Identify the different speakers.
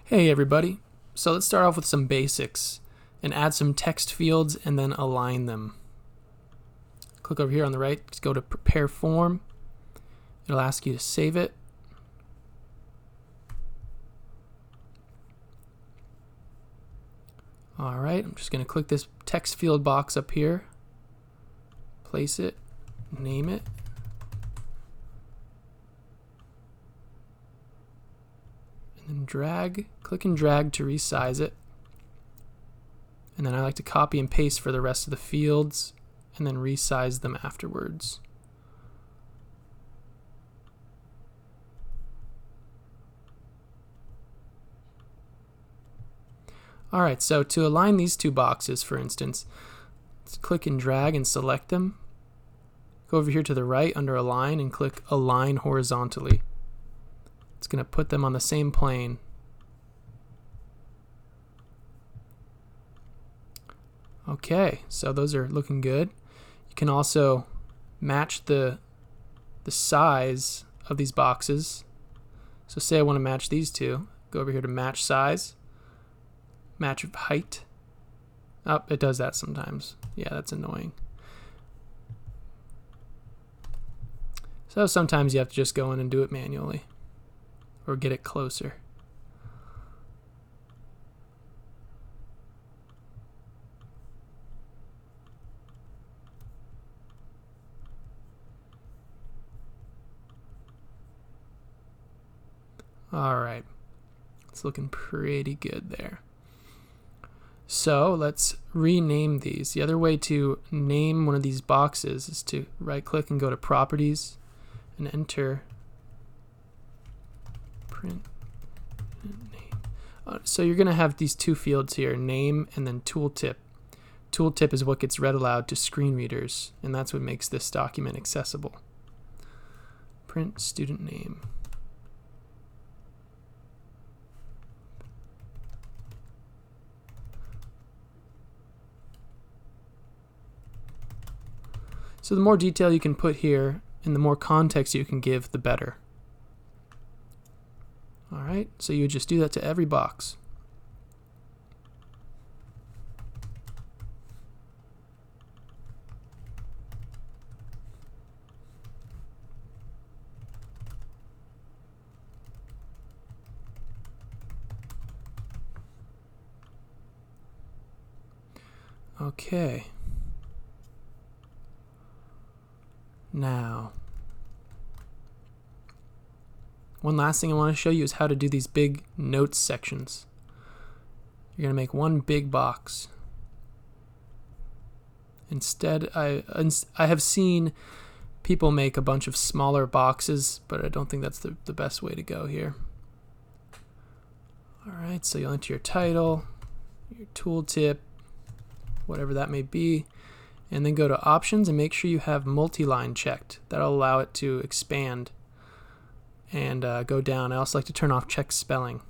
Speaker 1: Hey everybody, so let's start off with some basics and add some text fields and then align them. Click over here on the right, go to prepare form. It'll ask you to save it. Alright, I'm just going to click this text field box up here, place it, name it. And then drag, click and drag to resize it. And then I like to copy and paste for the rest of the fields and then resize them afterwards. Alright, so to align these two boxes, for instance, let's click and drag and select them. Go over here to the right under Align and click Align Horizontally. It's going to put them on the same plane. Okay, so those are looking good. You can also match the size of these boxes. So say I want to match these two. Go over here to Match Size, Match Height. Oh, it does that sometimes. Yeah, that's annoying. So sometimes you have to just go in and do it manually or get it closer. All right, it's looking pretty good there. So let's rename these. The other way to name one of these boxes is to right click and go to Properties and enter print name. So you're going to have these two fields here, name and then tooltip. Tooltip is what gets read aloud to screen readers, and that's what makes this document accessible. Print student name. So the more detail you can put here and the more context you can give, the better. Alright, so you would just do that to every box. Okay. Now, one last thing I want to show you is how to do these big notes sections. You're going to make one big box. Instead, I have seen people make a bunch of smaller boxes, but I don't think that's the best way to go here. Alright, so you'll enter your title, your tooltip, whatever that may be, and then go to Options and make sure you have multi-line checked. That'll allow it to expand and go down. I also like to turn off check spelling.